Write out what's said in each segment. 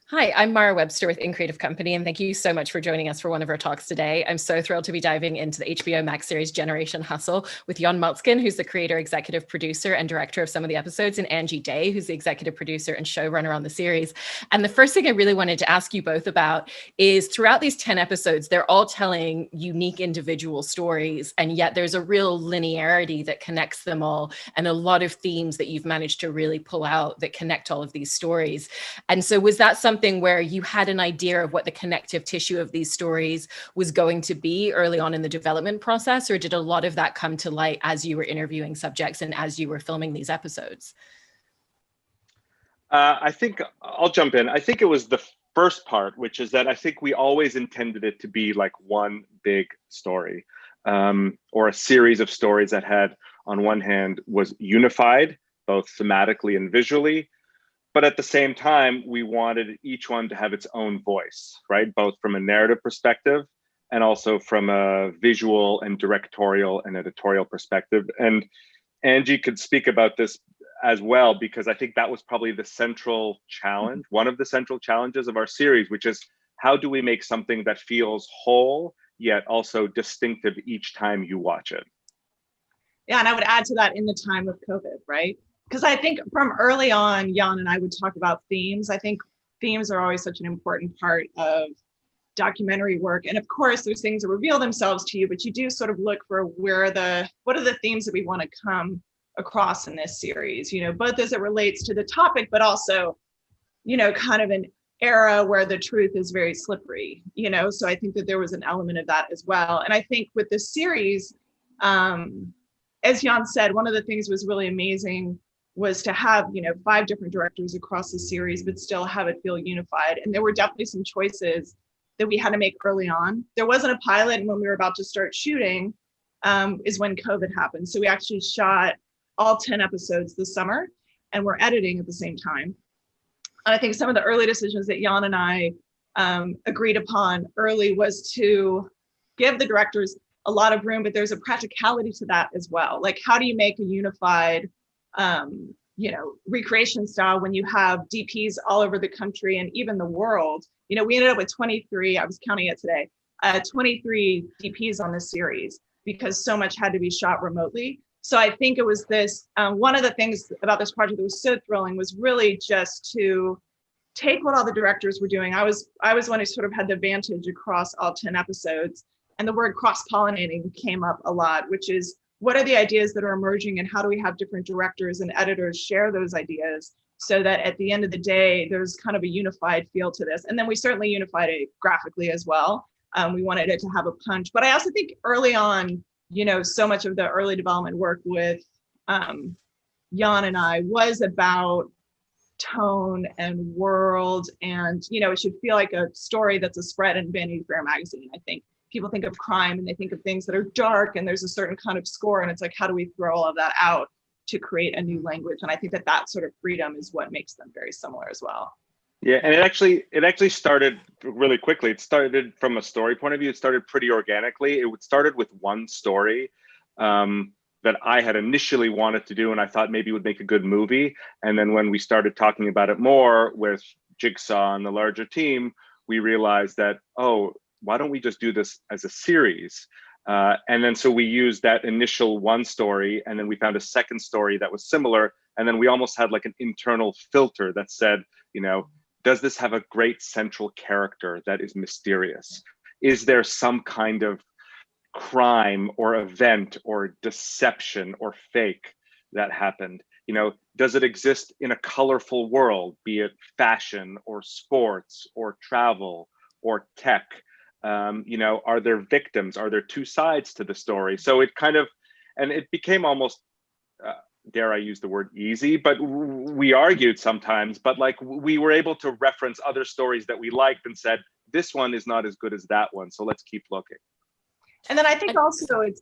Hi, I'm Mara Webster with In Creative Company, and thank you so much for joining us for one of our talks today. I'm so thrilled to be diving into the HBO Max series Generation Hustle with Yon Motskin, who's the creator, executive producer, and director of some of the episodes, and Angie Day, who's the executive producer and showrunner on the series. And the first thing I really wanted to ask you both about is throughout these 10 episodes, they're all telling unique individual stories, and yet there's a real linearity that connects them all, and a lot of themes that you've managed to really pull out that connect all of these stories. And so was that something where you had an idea of what the connective tissue of these stories was going to be early on in the development process, or did a lot of that come to light as you were interviewing subjects and as you were filming these episodes? I think I'll jump in. I think it was the first part, which is that I think we always intended it to be like one big story, or a series of stories that had, on one hand, was unified, both thematically and visually. But at the same time, we wanted each one to have its own voice, right? Both from a narrative perspective and also from a visual and directorial and editorial perspective. And Angie could speak about this as well, because I think that was probably the central challenge, one of the central challenges of our series, which is how do we make something that feels whole, yet also distinctive each time you watch it? Yeah, and I would add to that in the time of COVID, right? Because I think from early on, Jan and I would talk about themes. I think themes are always such an important part of documentary work. And of course, there's things that reveal themselves to you, but you do sort of look for what are the themes that we want to come across in this series, both as it relates to the topic, but also, kind of an era where the truth is very slippery, so I think that there was an element of that as well. And I think with this series, as Jan said, one of the things was really amazing was to have, 5 different directors across the series, but still have it feel unified. And there were definitely some choices that we had to make early on. There wasn't a pilot, and when we were about to start shooting is when COVID happened. So we actually shot all 10 episodes this summer, and we're editing at the same time. And I think some of the early decisions that Jan and I agreed upon early was to give the directors a lot of room, but there's a practicality to that as well. Like, how do you make a unified, recreation style when you have DPs all over the country and even the world? We ended up with 23, I was counting it today, 23 DPs on this series because so much had to be shot remotely. So I think it was this, one of the things about this project that was so thrilling was really just to take what all the directors were doing. I was one who sort of had the advantage across all 10 episodes. And the word cross-pollinating came up a lot, which is what are the ideas that are emerging and how do we have different directors and editors share those ideas so that at the end of the day, there's kind of a unified feel to this. And then we certainly unified it graphically as well. We wanted it to have a punch. But I also think early on, so much of the early development work with Jan and I was about tone and world. And, it should feel like a story that's a spread in Vanity Fair magazine. I think people think of crime and they think of things that are dark and there's a certain kind of score. And it's like, how do we throw all of that out to create a new language? And I think that sort of freedom is what makes them very similar as well. Yeah, and it actually started really quickly. It started from a story point of view. It started pretty organically. It started with one story that I had initially wanted to do, and I thought maybe it would make a good movie. And then when we started talking about it more with Jigsaw and the larger team, we realized that, oh, why don't we just do this as a series? And then so we used that initial one story, and then we found a second story that was similar. And then we almost had like an internal filter that said, does this have a great central character that is mysterious? Is there some kind of crime or event or deception or fake that happened? Does it exist in a colorful world, be it fashion or sports or travel or tech? Are there victims? Are there two sides to the story? So it became almost, dare I use the word easy, but we argued sometimes, but like we were able to reference other stories that we liked and said, this one is not as good as that one, so let's keep looking. And then I think also it's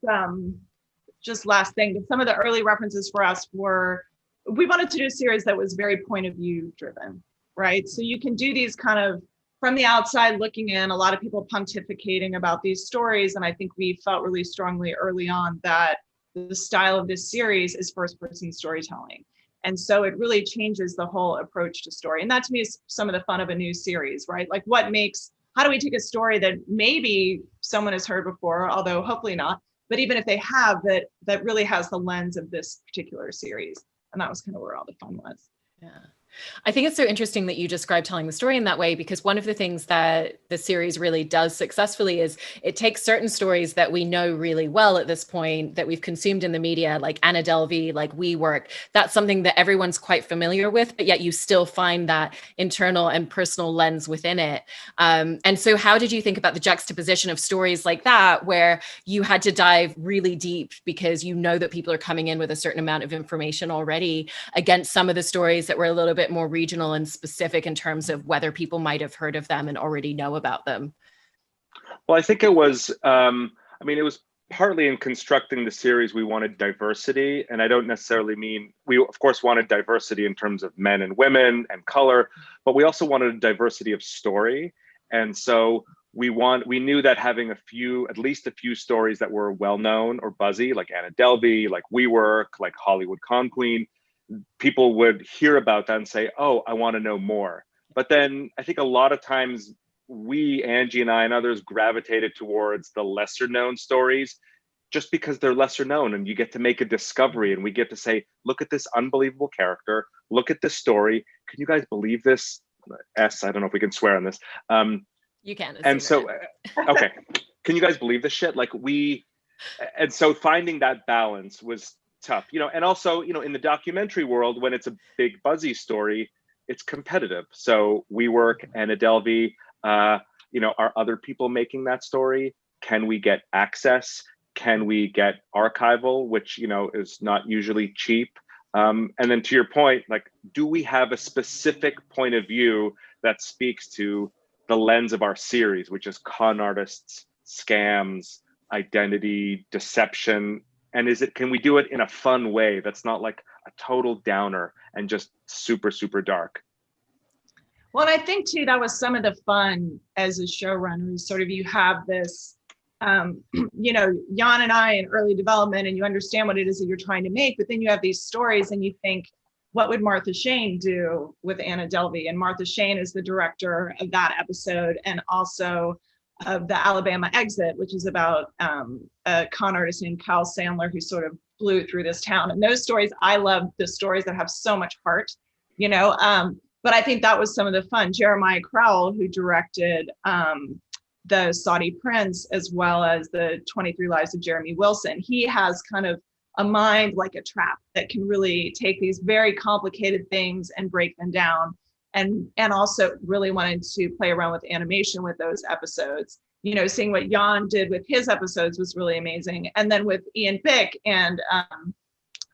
just last thing, some of the early references for us were, we wanted to do a series that was very point of view driven, right? So you can do these kind of from the outside looking in, a lot of people pontificating about these stories. And I think we felt really strongly early on that the style of this series is first person storytelling. And so it really changes the whole approach to story. And that to me is some of the fun of a new series, right? Like how do we take a story that maybe someone has heard before, although hopefully not, but even if they have, that really has the lens of this particular series. And that was kind of where all the fun was. Yeah. I think it's so interesting that you describe telling the story in that way, because one of the things that the series really does successfully is it takes certain stories that we know really well at this point, that we've consumed in the media, like Anna Delvey, like WeWork. That's something that everyone's quite familiar with, but yet you still find that internal and personal lens within it. And so how did you think about the juxtaposition of stories like that, where you had to dive really deep because you know that people are coming in with a certain amount of information already, against some of the stories that were a little bit more regional and specific in terms of whether people might have heard of them and already know about them? Well, I think it was, it was partly in constructing the series, we wanted diversity. And I don't necessarily mean, we of course wanted diversity in terms of men and women and color, but we also wanted a diversity of story. And so we knew that having at least a few stories that were well-known or buzzy, like Anna Delvey, like WeWork, like Hollywood Con Queen, people would hear about that and say, oh, I want to know more. But then I think a lot of times Angie and I and others gravitated towards the lesser known stories just because they're lesser known, and you get to make a discovery and we get to say, look at this unbelievable character, look at this story. Can you guys believe this? I don't know if we can swear on this. You can. And so, okay. Can you guys believe this shit? And so finding that balance was tough, and also, in the documentary world, when it's a big buzzy story, it's competitive. So WeWork, Anna Delvey, are other people making that story? Can we get access? Can we get archival, which, is not usually cheap? And then to your point, do we have a specific point of view that speaks to the lens of our series, which is con artists, scams, identity, deception? And can we do it in a fun way that's not like a total downer and just super, super dark? Well, and I think too, that was some of the fun as a showrunner, sort of you have this, Yon and I in early development, and you understand what it is that you're trying to make, but then you have these stories and you think, what would Martha Shane do with Anna Delvey? And Martha Shane is the director of that episode, and also of the Alabama Exit, which is about a con artist named Kyle Sandler who sort of blew through this town. And those stories, I love the stories that have so much heart, but I think that was some of the fun. Jeremiah Crowell, who directed the Saudi Prince, as well as the 23 Lives of Jeremy Wilson, he has kind of a mind like a trap that can really take these very complicated things and break them down. And also really wanted to play around with animation with those episodes. Seeing what Yon did with his episodes was really amazing. And then with Ian Bick and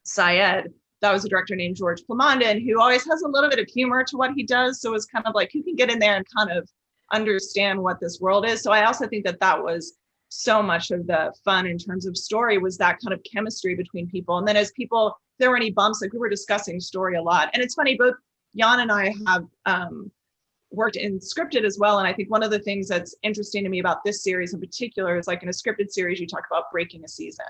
Syed, that was a director named George Plamondon, who always has a little bit of humor to what he does. So it's kind of like, who can get in there and kind of understand what this world is? So I also think that was so much of the fun in terms of story, was that kind of chemistry between people. And then as people, if there were any bumps, like we were discussing story a lot. And it's funny, both Yon and I have worked in scripted as well. And I think one of the things that's interesting to me about this series in particular is, like, in a scripted series, you talk about breaking a season,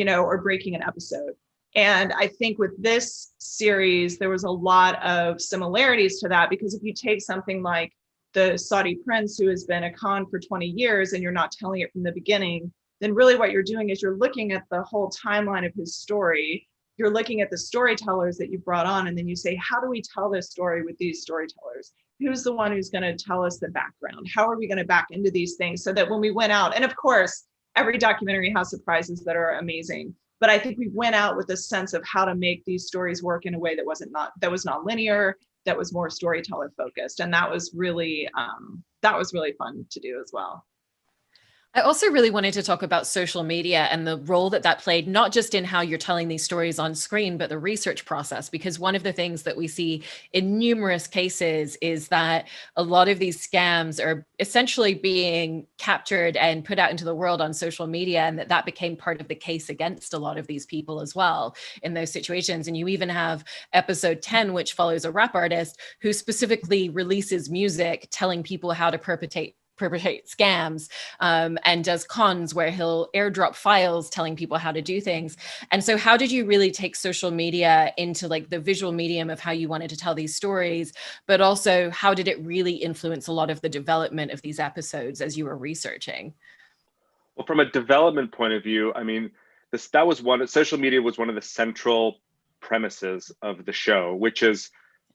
or breaking an episode. And I think with this series, there was a lot of similarities to that, because if you take something like the Saudi Prince, who has been a con for 20 years, and you're not telling it from the beginning, then really what you're doing is you're looking at the whole timeline of his story. You're looking at the storytellers that you brought on, and then you say, how do we tell this story with these storytellers? Who's the one who's going to tell us the background? How are we going to back into these things so that when we went out, and of course, every documentary has surprises that are amazing, but I think we went out with a sense of how to make these stories work in a way that was not linear, that was more storyteller focused. And that was really fun to do as well. I also really wanted to talk about social media and the role that played, not just in how you're telling these stories on screen, but the research process. Because one of the things that we see in numerous cases is that a lot of these scams are essentially being captured and put out into the world on social media, and that became part of the case against a lot of these people as well in those situations. And you even have episode 10, which follows a rap artist who specifically releases music telling people how to perpetrate perpetrate scams, and does cons where he'll airdrop files telling people how to do things. And so how did you really take social media into like the visual medium of how you wanted to tell these stories, but also how did it really influence a lot of the development of these episodes as you were researching? Well, from a development point of view, I mean, that was social media was one of the central premises of the show, which is,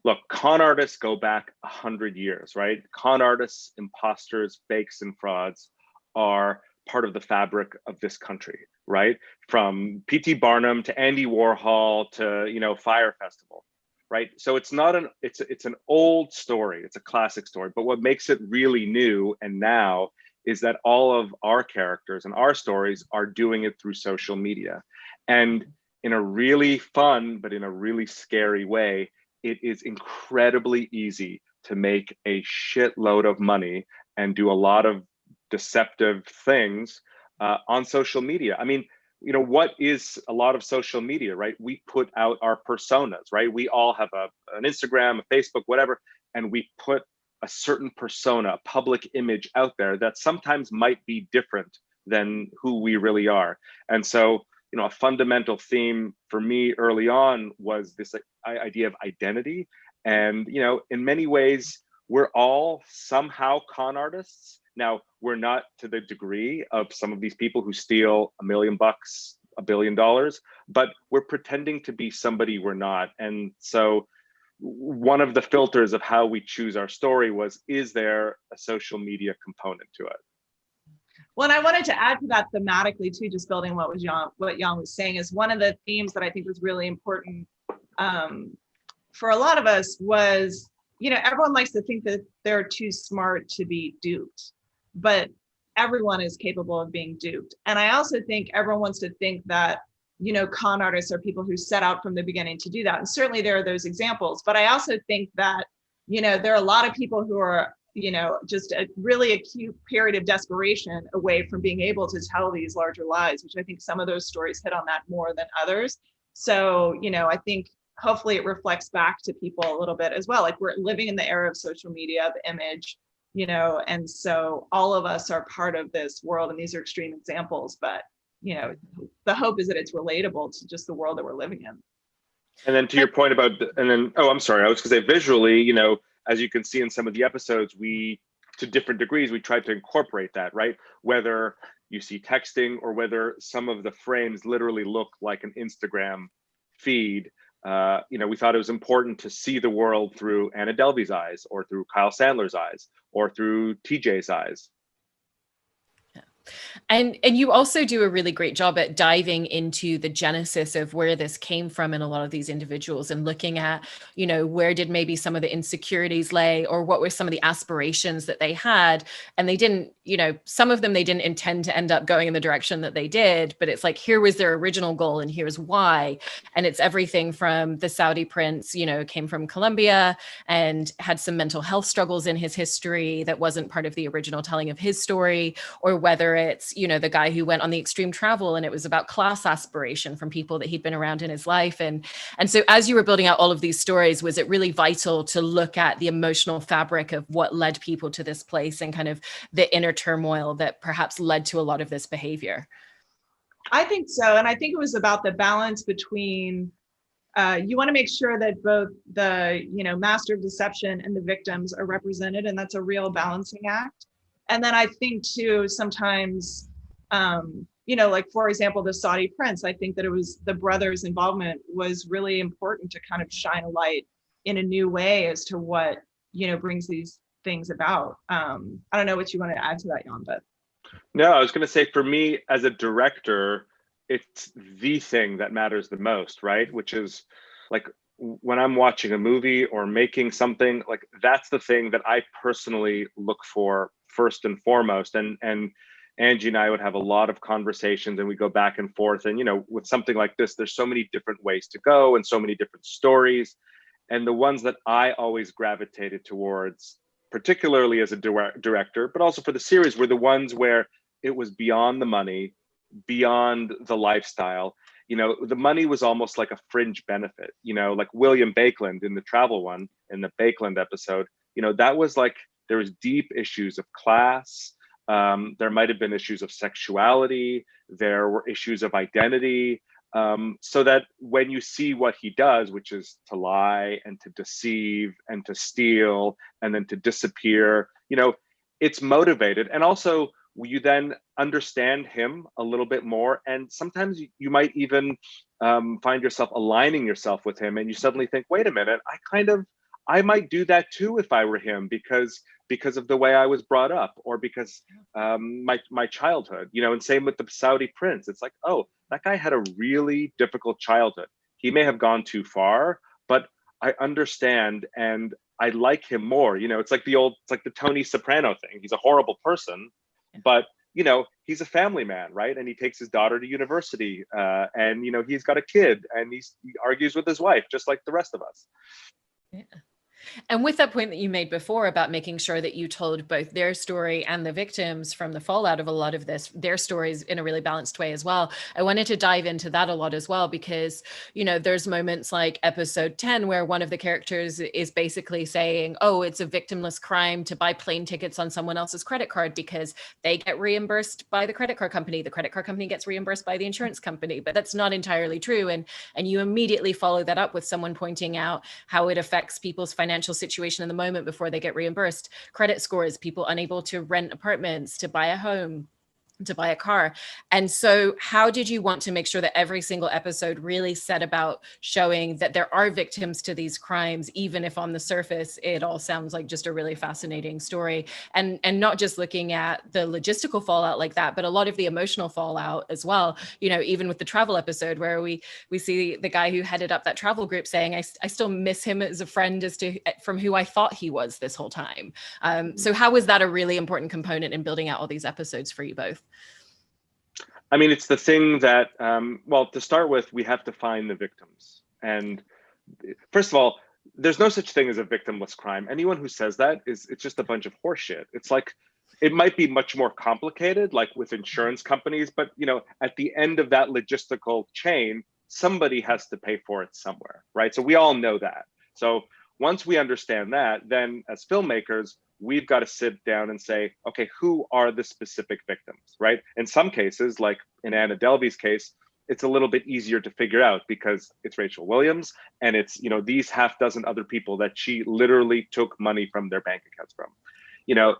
look, con artists go back 100 years, right? Con artists, imposters, fakes, and frauds are part of the fabric of this country, right? From P.T. Barnum to Andy Warhol to, Fire Festival, right? So it's not it's an old story, it's a classic story, but what makes it really new and now is that all of our characters and our stories are doing it through social media. And in a really fun, but in a really scary way, it is incredibly easy to make a shitload of money and do a lot of deceptive things on social media. I mean, what is a lot of social media, right? We put out our personas, right? We all have an Instagram, a Facebook, whatever, and we put a certain persona, a public image out there that sometimes might be different than who we really are. And so, a fundamental theme for me early on was this idea of identity. And, in many ways, we're all somehow con artists. Now, we're not to the degree of some of these people who steal $1 million, $1 billion, but we're pretending to be somebody we're not. And so one of the filters of how we choose our story was, is there a social media component to it? Well, and I wanted to add to that thematically too, just building what Yon was saying, is one of the themes that I think was really important for a lot of us was, everyone likes to think that they're too smart to be duped, but everyone is capable of being duped. And I also think everyone wants to think that, con artists are people who set out from the beginning to do that. And certainly there are those examples, but I also think that, there are a lot of people who are, just a really acute period of desperation away from being able to tell these larger lies, which I think some of those stories hit on that more than others. So, I think hopefully it reflects back to people a little bit as well. Like, we're living in the era of social media, of image, and so all of us are part of this world, and these are extreme examples, but, the hope is that it's relatable to just the world that we're living in. And then to your point about, I'm sorry, I was going to say visually, as you can see in some of the episodes, to different degrees, we tried to incorporate that, right? Whether you see texting or whether some of the frames literally look like an Instagram feed, we thought it was important to see the world through Anna Delvey's eyes, or through Kyle Sandler's eyes, or through TJ's eyes. And you also do a really great job at diving into the genesis of where this came from in a lot of these individuals, and looking at, where did maybe some of the insecurities lay, or what were some of the aspirations that they had. And they didn't, some of them, they didn't intend to end up going in the direction that they did, but it's like, here was their original goal and here's why. And it's everything from the Saudi prince, came from Colombia and had some mental health struggles in his history that wasn't part of the original telling of his story, or whether it's, the guy who went on the extreme travel and it was about class aspiration from people that he'd been around in his life. And so as you were building out all of these stories, was it really vital to look at the emotional fabric of what led people to this place, and kind of the inner turmoil that perhaps led to a lot of this behavior? I think so. And I think it was about the balance between, you want to make sure that both the, master of deception and the victims are represented. And that's a real balancing act. And then I think too, sometimes, like, for example, the Saudi prince, I think that it was the brothers' involvement was really important to kind of shine a light in a new way as to what, brings these things about. I don't know what you want to add to that, Yon, but. No, I was going to say, for me as a director, it's the thing that matters the most, right? Which is, like, when I'm watching a movie or making something, like, that's the thing that I personally look for first and foremost. And Angie and I would have a lot of conversations, and we go back and forth. And, with something like this, there's so many different ways to go and so many different stories. And the ones that I always gravitated towards, particularly as a director, but also for the series, were the ones where it was beyond the money, beyond the lifestyle. The money was almost like a fringe benefit, like William Bakeland in the travel one, in the Bakeland episode, that was like there was deep issues of class. There might have been issues of sexuality. There were issues of identity. So that when you see what he does, which is to lie and to deceive and to steal and then to disappear, it's motivated. And also you then understand him a little bit more. And sometimes you might even find yourself aligning yourself with him, and you suddenly think, wait a minute, I might do that too if I were him, because of the way I was brought up, or because my childhood, and same with the Saudi prince. It's like, oh, that guy had a really difficult childhood. He may have gone too far, but I understand and I like him more. It's like the Tony Soprano thing. He's a horrible person, but he's a family man, right? And he takes his daughter to university, and he's got a kid, and he argues with his wife just like the rest of us. Yeah. And with that point that you made before about making sure that you told both their story and the victims from the fallout of a lot of this, their stories in a really balanced way as well, I wanted to dive into that a lot as well, because, there's moments like episode 10 where one of the characters is basically saying, oh, it's a victimless crime to buy plane tickets on someone else's credit card because they get reimbursed by the credit card company. The credit card company gets reimbursed by the insurance company, but that's not entirely true. And you immediately follow that up with someone pointing out how it affects people's financial situation in the moment before they get reimbursed. Credit scores, people unable to rent apartments, to buy a home, to buy a car. And so how did you want to make sure that every single episode really set about showing that there are victims to these crimes, even if on the surface it all sounds like just a really fascinating story, and not just looking at the logistical fallout like that, but a lot of the emotional fallout as well, even with the travel episode where we see the guy who headed up that travel group saying, I still miss him as a friend from who I thought he was this whole time. So how was that a really important component in building out all these episodes for you both? I mean, it's the thing that, to start with, we have to find the victims. And first of all, there's no such thing as a victimless crime. Anyone who says that it's just a bunch of horseshit. It's like, it might be much more complicated, like with insurance companies, but at the end of that logistical chain, somebody has to pay for it somewhere, right? So we all know that. So once we understand that, then as filmmakers, we've got to sit down and say, okay, who are the specific victims, right? In some cases, like in Anna Delvey's case, it's a little bit easier to figure out because it's Rachel Williams and it's, these half dozen other people that she literally took money from their bank accounts from.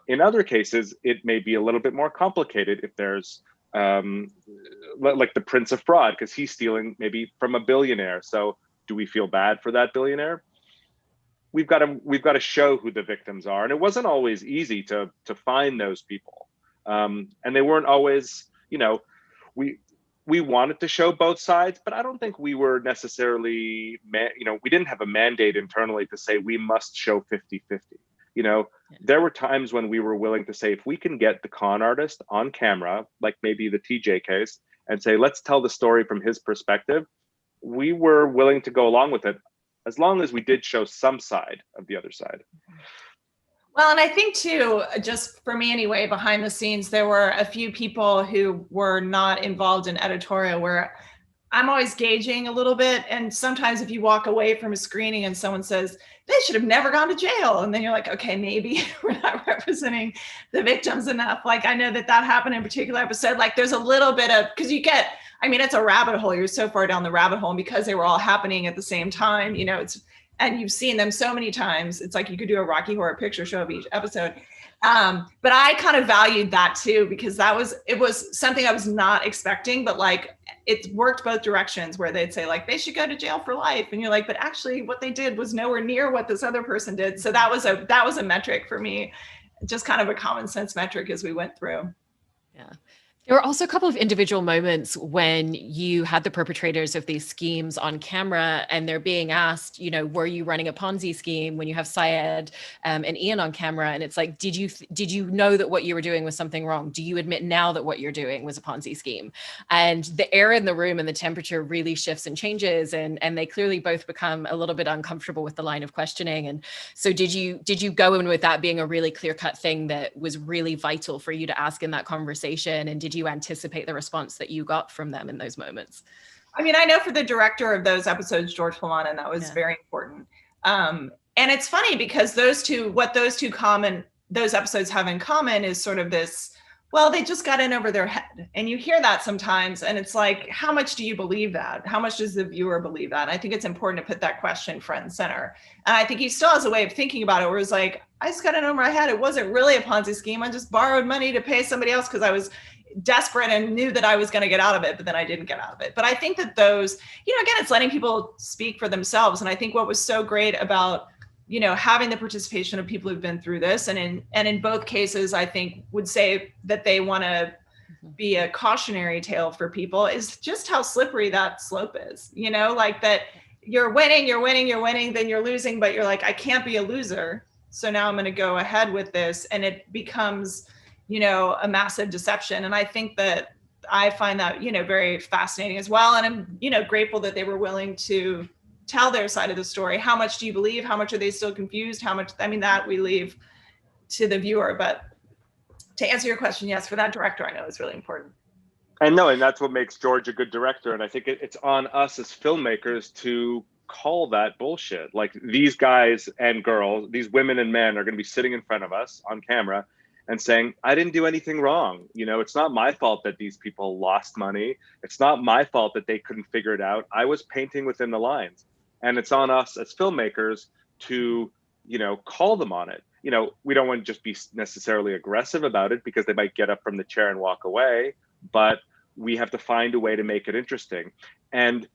In other cases, it may be a little bit more complicated if there's like the Prince of Fraud, because he's stealing maybe from a billionaire. So do we feel bad for that billionaire? We've got to show who the victims are, and it wasn't always easy to find those people, and they weren't always. We wanted to show both sides, but I don't think we were necessarily. We didn't have a mandate internally to say we must show 50-50. There were times when we were willing to say, if we can get the con artist on camera, like maybe the TJ case, and say, let's tell the story from his perspective, we were willing to go along with it, as long as we did show some side of the other side. Well, and I think too, just for me anyway, behind the scenes, there were a few people who were not involved in editorial where I'm always gauging a little bit. And sometimes if you walk away from a screening and someone says, they should have never gone to jail. And then you're like, okay, maybe we're not representing the victims enough. Like, I know that happened in a particular episode. Like there's a little bit of, because it's a rabbit hole. You're so far down the rabbit hole, and because they were all happening at the same time, and you've seen them so many times. It's like you could do a Rocky Horror Picture Show of each episode. But I kind of valued that too, because it was something I was not expecting, but like it worked both directions, where they'd say like, they should go to jail for life. And you're like, but actually what they did was nowhere near what this other person did. So that was a metric for me, just kind of a common sense metric as we went through. Yeah. There were also a couple of individual moments when you had the perpetrators of these schemes on camera and they're being asked, were you running a Ponzi scheme, when you have Syed and Ian on camera? And it's like, did you know that what you were doing was something wrong? Do you admit now that what you're doing was a Ponzi scheme? And the air in the room and the temperature really shifts and changes. And they clearly both become a little bit uncomfortable with the line of questioning. And so did you go in with that being a really clear-cut thing that was really vital for you to ask in that conversation? And did you anticipate the response that you got from them in those moments? I mean, I know for the director of those episodes, George Falanan, that was very important. And it's funny because those two those episodes have in common is sort of this, well, they just got in over their head. And you hear that sometimes, and it's like, how much do you believe that? How much does the viewer believe that? And I think it's important to put that question front and center. And I think he still has a way of thinking about it where it's like, I just got in over my head. It wasn't really a Ponzi scheme. I just borrowed money to pay somebody else because I was desperate and knew that I was going to get out of it, but then I didn't get out of it. But I think that those, again, it's letting people speak for themselves. And I think what was so great about having the participation of people who've been through this, and in both cases, I think would say that they want to be a cautionary tale for people, is just how slippery that slope is. Like that you're winning, then you're losing, but you're like, I can't be a loser. So now I'm going to go ahead with this, and it becomes, a massive deception. And I think that I find that, very fascinating as well. And I'm, grateful that they were willing to tell their side of the story. How much do you believe? How much are they still confused? How much, that we leave to the viewer. But to answer your question, yes, for that director, I know is really important. And that's what makes George a good director. And I think it's on us as filmmakers to call that bullshit. Like, these guys and girls, these women and men are going to be sitting in front of us on camera and saying, I didn't do anything wrong. It's not my fault that these people lost money. It's not my fault that they couldn't figure it out. I was painting within the lines. And it's on us as filmmakers to, call them on it. We don't want to just be necessarily aggressive about it, because they might get up from the chair and walk away, but we have to find a way to make it interesting. And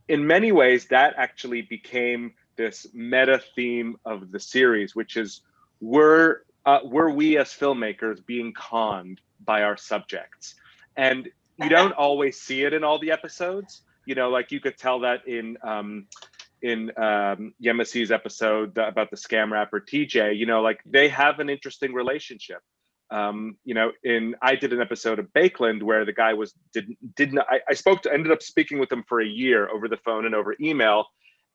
in many ways, that actually became this meta theme of the series, which is, were we as filmmakers being conned by our subjects? And you don't always see it in all the episodes. Like, you could tell that in Yemisi's episode about the scam rapper TJ, like, they have an interesting relationship. I did an episode of Bakeland where the guy ended up speaking with him for a year over the phone and over email.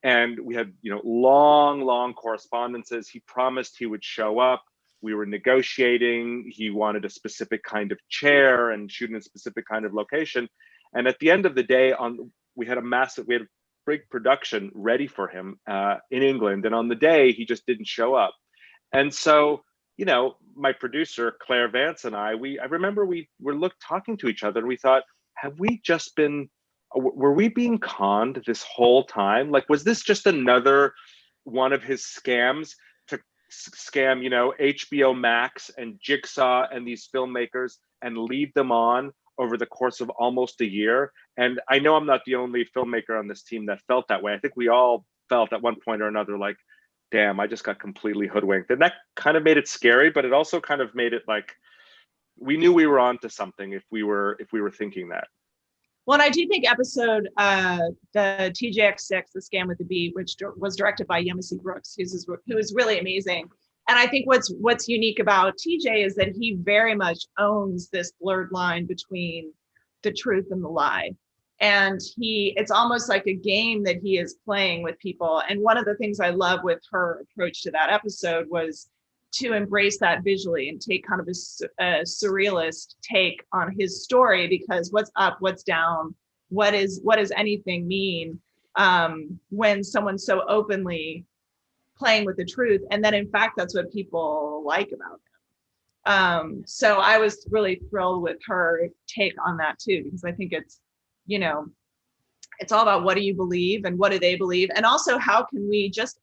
And we had, long correspondences. He promised he would show up. We were negotiating. He wanted a specific kind of chair and shoot in a specific kind of location. And at the end of the day, we had a big production ready for him in England. And on the day, he just didn't show up. And so, my producer, Claire Vance, and I remember we were talking to each other, and we thought, were we being conned this whole time? Like, was this just another one of his scams to scam, HBO Max and Jigsaw and these filmmakers and lead them on over the course of almost a year? And I know I'm not the only filmmaker on this team that felt that way. I think we all felt at one point or another like, damn, I just got completely hoodwinked. And that kind of made it scary, but it also kind of made it like, we knew we were onto something if we were thinking that. Well, and I do think episode, the TJX6, The Scam with the Bee, which was directed by Yemisi Brooks, who is really amazing. And I think what's unique about TJ is that he very much owns this blurred line between the truth and the lie. And it's almost like a game that he is playing with people. And one of the things I love with her approach to that episode was to embrace that visually and take kind of a surrealist take on his story, because what's up, what's down, what does anything mean when someone's so openly playing with the truth? And then in fact, that's what people like about him. So I was really thrilled with her take on that too, because I think it's all about what do you believe and what do they believe? And also, how can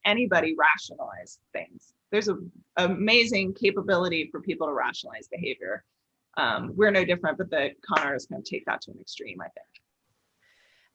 anybody rationalize things? There's an amazing capability for people to rationalize behavior. We're no different, but the con artists kind of take that to an extreme, I think.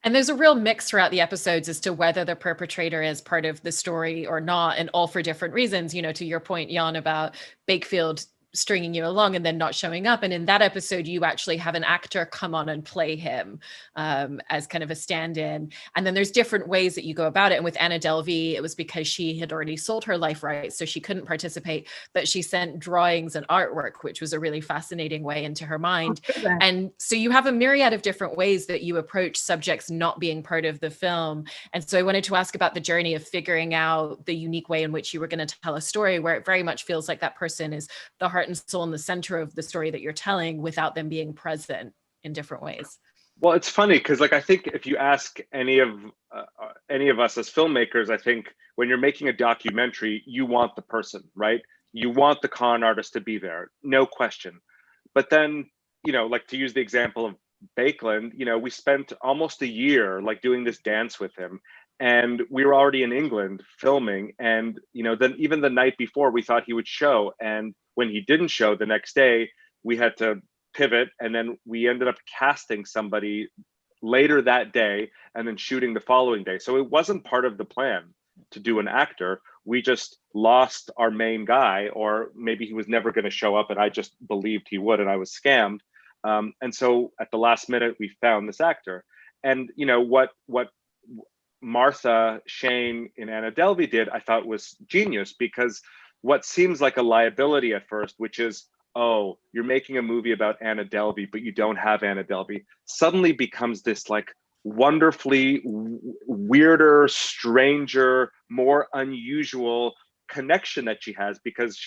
And there's a real mix throughout the episodes as to whether the perpetrator is part of the story or not, and all for different reasons. To your point, Jan, about Bakefield stringing you along and then not showing up. And in that episode, you actually have an actor come on and play him as kind of a stand-in. And then there's different ways that you go about it. And with Anna Delvey, it was because she had already sold her life rights, so she couldn't participate, but she sent drawings and artwork, which was a really fascinating way into her mind. Oh, and so you have a myriad of different ways that you approach subjects not being part of the film. And so I wanted to ask about the journey of figuring out the unique way in which you were going to tell a story, where it very much feels like that person is the heart and soul in the center of the story that you're telling, without them being present in different ways. Well, it's funny because, I think if you ask any of us as filmmakers, I think when you're making a documentary, you want the person, right? You want the con artist to be there, no question. But then, like to use the example of Bakeland, we spent almost a year like doing this dance with him, and we were already in England filming, and then even the night before we thought he would show, and when he didn't show the next day, we had to pivot, and then we ended up casting somebody later that day and then shooting the following day. So it wasn't part of the plan to do an actor. We just lost our main guy, or maybe he was never going to show up and I just believed he would and I was scammed. And so at the last minute, we found this actor. And what Martha Shane in Anna Delvey did, I thought was genius, because what seems like a liability at first, which is, oh, you're making a movie about Anna Delvey, but you don't have Anna Delvey, suddenly becomes this like wonderfully weirder, stranger, more unusual connection that she has, because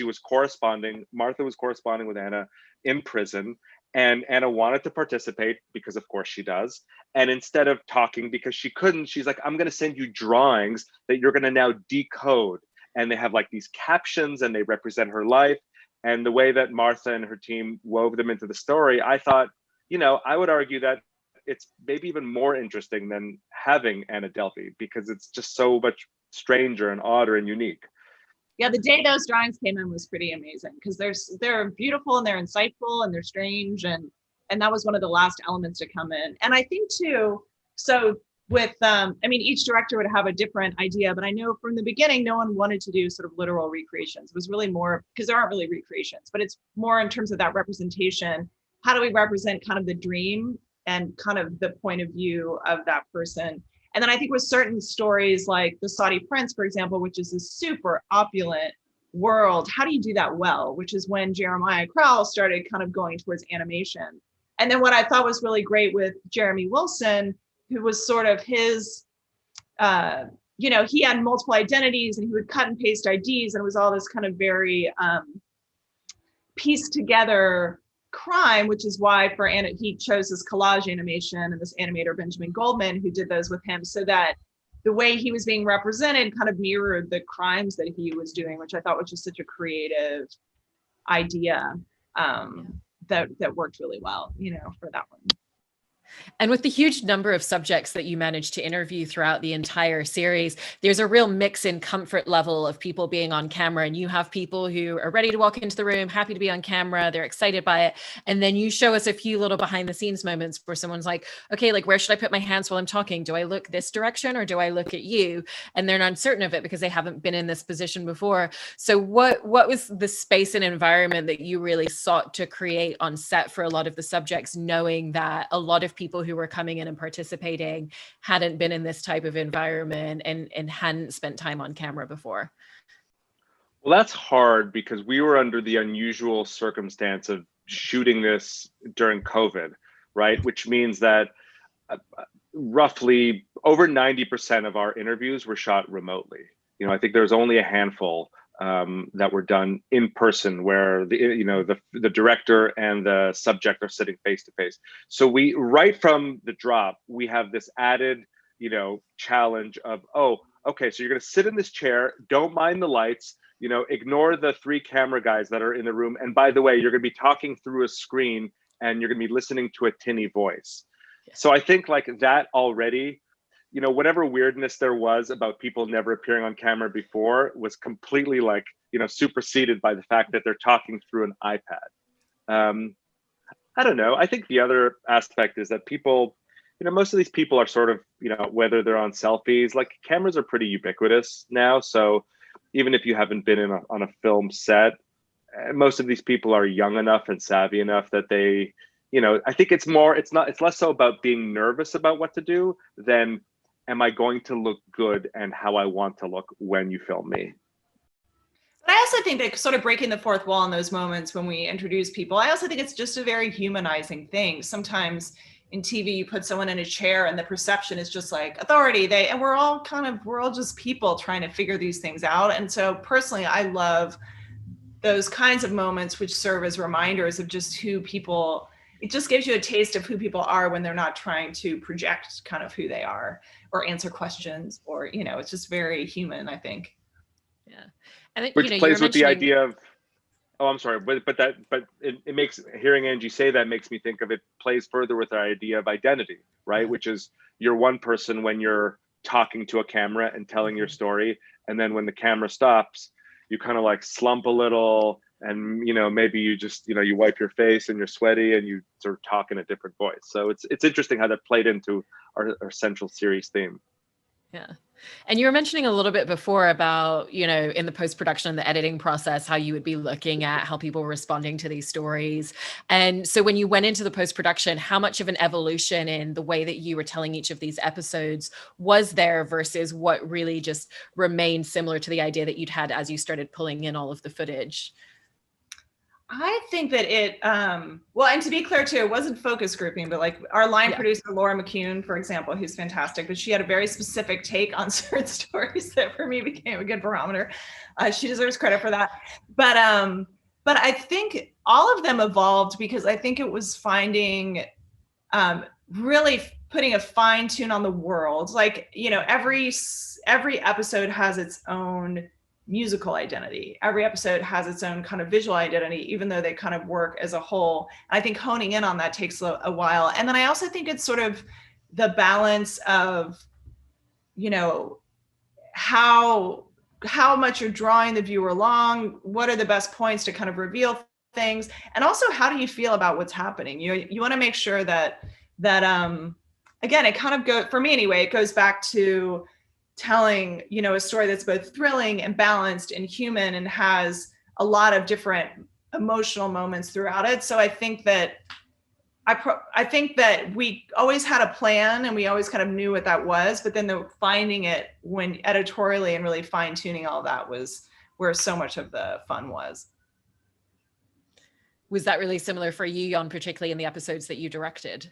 Martha was corresponding with Anna in prison, and Anna wanted to participate because of course she does. And instead of talking because she couldn't, she's like, I'm going to send you drawings that you're going to now decode. And they have like these captions and they represent her life. And the way that Martha and her team wove them into the story, I thought, I would argue that it's maybe even more interesting than having Anna Delvey, because it's just so much stranger and odder and unique. Yeah, the day those drawings came in was pretty amazing, because they're beautiful and they're insightful and they're strange, and that was one of the last elements to come in. And I think too, so with each director would have a different idea, but I know from the beginning no one wanted to do sort of literal recreations. It was really more, because there aren't really recreations, but it's more in terms of that representation. How do we represent kind of the dream and kind of the point of view of that person? And then I think with certain stories like The Saudi Prince, for example, which is a super opulent world, how do you do that well? Which is when Jeremiah Crowell started kind of going towards animation. And then what I thought was really great with Jeremy Wilson, who was sort of his, he had multiple identities and he would cut and paste IDs, and it was all this kind of very pieced together crime, which is why for Anna, he chose this collage animation and this animator, Benjamin Goldman, who did those with him, so that the way he was being represented kind of mirrored the crimes that he was doing, which I thought was just such a creative idea that worked really well, for that one. And with the huge number of subjects that you managed to interview throughout the entire series, there's a real mix in comfort level of people being on camera. And you have people who are ready to walk into the room, happy to be on camera, they're excited by it. And then you show us a few little behind the scenes moments where someone's like, okay, like where should I put my hands while I'm talking? Do I look this direction or do I look at you? And they're uncertain of it because they haven't been in this position before. So what was the space and environment that you really sought to create on set for a lot of the subjects, knowing that a lot of people who were coming in and participating hadn't been in this type of environment and hadn't spent time on camera before? Well, that's hard because we were under the unusual circumstance of shooting this during COVID, right? Which means that roughly over 90% of our interviews were shot remotely. I think there's only a handful that were done in person, where the director and the subject are sitting face to face. So we, right from the drop, we have this added challenge of, oh, okay, so you're going to sit in this chair, don't mind the lights, ignore the 3 camera guys that are in the room, and by the way, you're going to be talking through a screen and you're going to be listening to a tinny voice. Yeah. So I think like that already, whatever weirdness there was about people never appearing on camera before was completely like, superseded by the fact that they're talking through an iPad. I don't know. I think the other aspect is that people, most of these people are sort of, whether they're on selfies, like cameras are pretty ubiquitous now. So even if you haven't been on a film set, most of these people are young enough and savvy enough that they, I think it's less so about being nervous about what to do than, am I going to look good and how I want to look when you film me? But I also think that sort of breaking the fourth wall in those moments when we introduce people, I also think it's just a very humanizing thing. Sometimes in TV, you put someone in a chair and the perception is just like authority. And we're all just people trying to figure these things out. And so personally, I love those kinds of moments which serve as reminders of just who people, it just gives you a taste of who people are when they're not trying to project kind of who they are or answer questions, or, it's just very human, I think. Yeah. And which plays with the idea of Oh, I'm sorry, but it makes, hearing Angie say that makes me think of, it plays further with our idea of identity, right? Which is, you're one person when you're talking to a camera and telling your story, and then when the camera stops, you kind of like slump a little, and maybe you just you wipe your face and you're sweaty and you sort of talk in a different voice. So it's interesting how that played into our central series theme. Yeah. And you were mentioning a little bit before about, in the post-production and the editing process, how you would be looking at how people were responding to these stories. And so when you went into the post-production, how much of an evolution in the way that you were telling each of these episodes was there versus what really just remained similar to the idea that you'd had as you started pulling in all of the footage? I think that well, and to be clear too, it wasn't focus grouping, but like our line producer, Laura McCune, for example, who's fantastic, but she had a very specific take on certain stories that for me became a good barometer. She deserves credit for that. But I think all of them evolved because I think it was finding, really putting a fine tune on the world. Like, every episode has its own musical identity. Every episode has its own kind of visual identity, even though they kind of work as a whole. I think honing in on that takes a while. And then I also think it's sort of the balance of, how much you're drawing the viewer along, what are the best points to kind of reveal things, and also how do you feel about what's happening. You want to make sure that again, it kind of goes, for me anyway, it goes back to telling, a story that's both thrilling and balanced and human and has a lot of different emotional moments throughout it. So I think that we always had a plan and we always kind of knew what that was, but then finding it when editorially and really fine tuning all that was where so much of the fun was. Was that really similar for you, Yon, particularly in the episodes that you directed?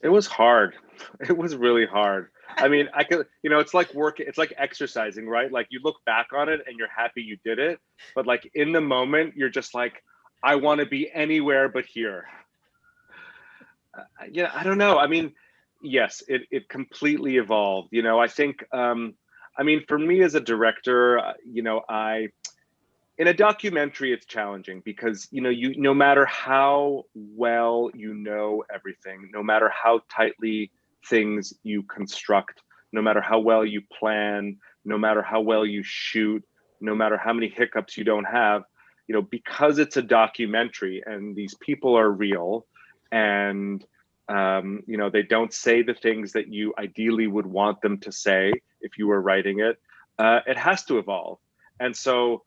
It was hard. It was really hard. I mean, I could, it's like working, it's like exercising, right? Like you look back on it and you're happy you did it, but like in the moment, you're just like, I want to be anywhere but here. I don't know. I mean, yes, it completely evolved. I think, for me as a director, in a documentary, it's challenging because, no matter how well everything, no matter how tightly things you construct, no matter how well you plan, no matter how well you shoot, no matter how many hiccups you don't have, because it's a documentary and these people are real and, they don't say the things that you ideally would want them to say if you were writing it, it has to evolve. And so,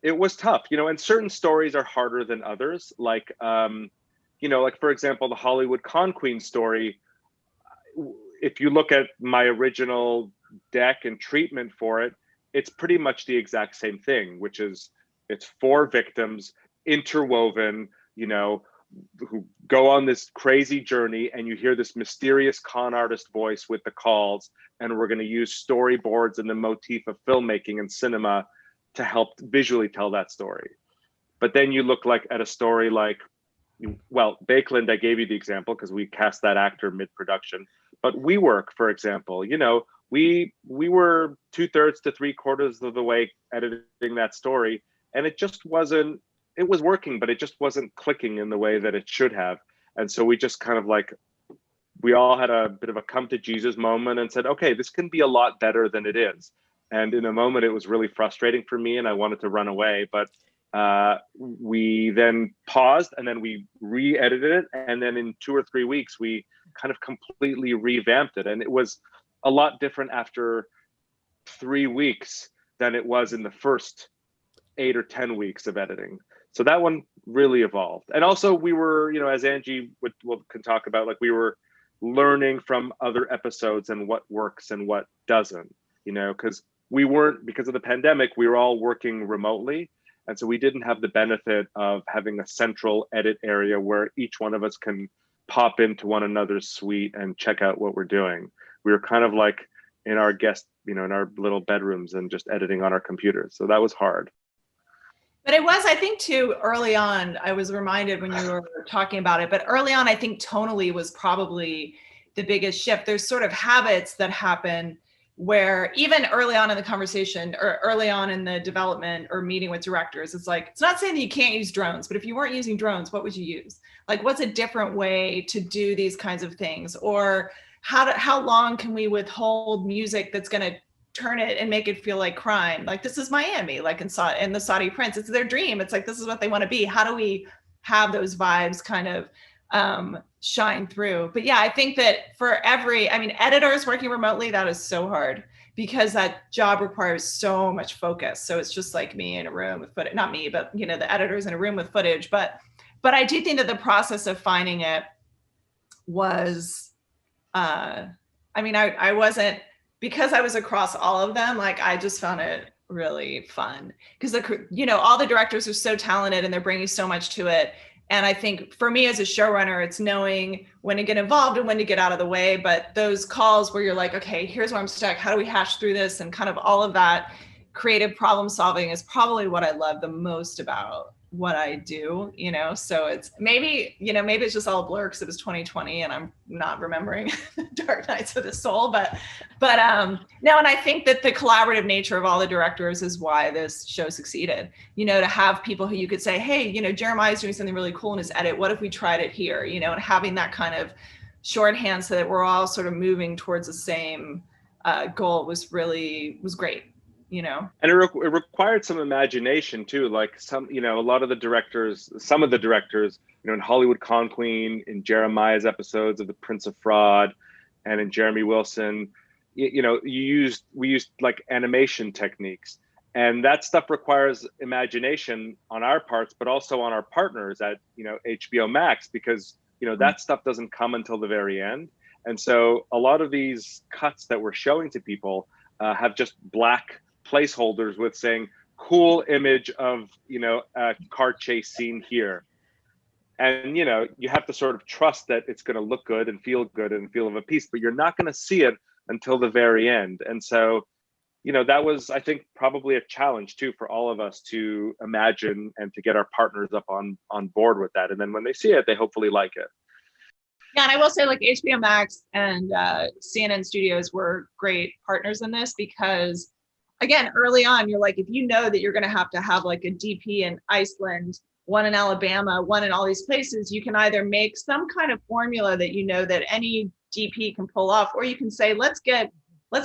it was tough, and certain stories are harder than others. Like, like for example, the Hollywood Con Queen story, if you look at my original deck and treatment for it, it's pretty much the exact same thing, which is it's 4 victims interwoven, who go on this crazy journey, and you hear this mysterious con artist voice with the calls, and we're going to use storyboards and the motif of filmmaking and cinema to help visually tell that story. But then you look at a story like, well, Bakeland, I gave you the example because we cast that actor mid-production. But WeWork, for example, we were 2/3 to 3/4 of the way editing that story, and it just wasn't. It was working, but it just wasn't clicking in the way that it should have. And so we just kind of we all had a bit of a come to Jesus moment and said, okay, this can be a lot better than it is. And in a moment, it was really frustrating for me and I wanted to run away. But we then paused and then we re-edited it. And then in 2 or 3 weeks, we kind of completely revamped it. And it was a lot different after 3 weeks than it was in the first 8 or 10 weeks of editing. So that one really evolved. And also we were, as Angie can talk about, we were learning from other episodes and what works and what doesn't, because because of the pandemic, we were all working remotely. And so we didn't have the benefit of having a central edit area where each one of us can pop into one another's suite and check out what we're doing. We were kind of in our in our little bedrooms and just editing on our computers. So that was hard. But it was, I think too, early on, I was reminded when you were talking about it, but early on, I think tonally was probably the biggest shift. There's sort of habits that happen where even early on in the conversation or early on in the development or meeting with directors, it's like, it's not saying that you can't use drones, but if you weren't using drones, what would you use? Like, what's a different way to do these kinds of things? Or how long can we withhold music that's going to turn it and make it feel like crime? Like, this is Miami, like in the Saudi Prince, it's their dream. It's like, this is what they want to be. How do we have those vibes kind of shine through? But yeah, I think that for editors working remotely, that is so hard because that job requires so much focus. So it's just like me in a room with footage, not me, but you know, the editors in a room with footage. But I do think that the process of finding it was, I wasn't, because I was across all of them, like I just found it really fun because all the directors are so talented and they're bringing so much to it. And I think for me as a showrunner, it's knowing when to get involved and when to get out of the way. But those calls where you're like, okay, here's where I'm stuck. How do we hash through this? And kind of all of that creative problem solving is probably what I love the most about what I do, so it's maybe it's just all a blur because it was 2020 and I'm not remembering Dark Nights of the Soul, but no, and I think that the collaborative nature of all the directors is why this show succeeded, to have people who you could say, hey, Jeremiah's doing something really cool in his edit, what if we tried it here, and having that kind of shorthand so that we're all sort of moving towards the same goal was great. And it required some imagination too. Like some of the directors, in Hollywood Con Queen, in Jeremiah's episodes of The Prince of Fraud, and in Jeremy Wilson, we used like animation techniques, and that stuff requires imagination on our parts, but also on our partners at HBO Max, because that stuff doesn't come until the very end. And so a lot of these cuts that we're showing to people have just black placeholders with saying cool image of a car chase scene here, and you have to sort of trust that it's going to look good and feel of a piece, but you're not going to see it until the very end. And so that was, I think, probably a challenge too for all of us to imagine and to get our partners up on board with that, and then when they see it, they hopefully like it. Yeah, and I will say, like, HBO Max and CNN Studios were great partners in this because, again, early on, you're like, if you know that you're going to have like a DP in Iceland, one in Alabama, one in all these places, you can either make some kind of formula that that any DP can pull off, or you can say, let's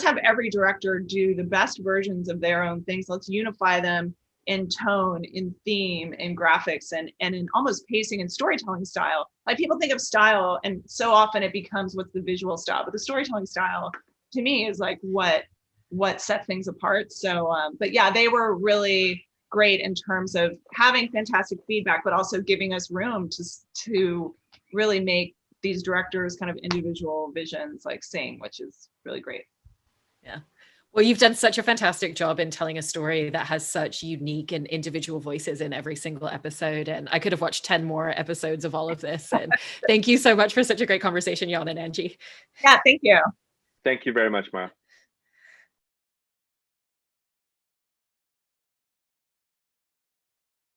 have every director do the best versions of their own things. Let's unify them in tone, in theme, in graphics, and in almost pacing and storytelling style. Like, people think of style, and so often it becomes what's the visual style, but the storytelling style to me is like what set things apart. So, but yeah, they were really great in terms of having fantastic feedback, but also giving us room to really make these directors kind of individual visions like sing, which is really great. Yeah. Well, you've done such a fantastic job in telling a story that has such unique and individual voices in every single episode. And I could have watched 10 more episodes of all of this. And thank you so much for such a great conversation, Yon and Angie. Yeah, thank you. Thank you very much, Mara.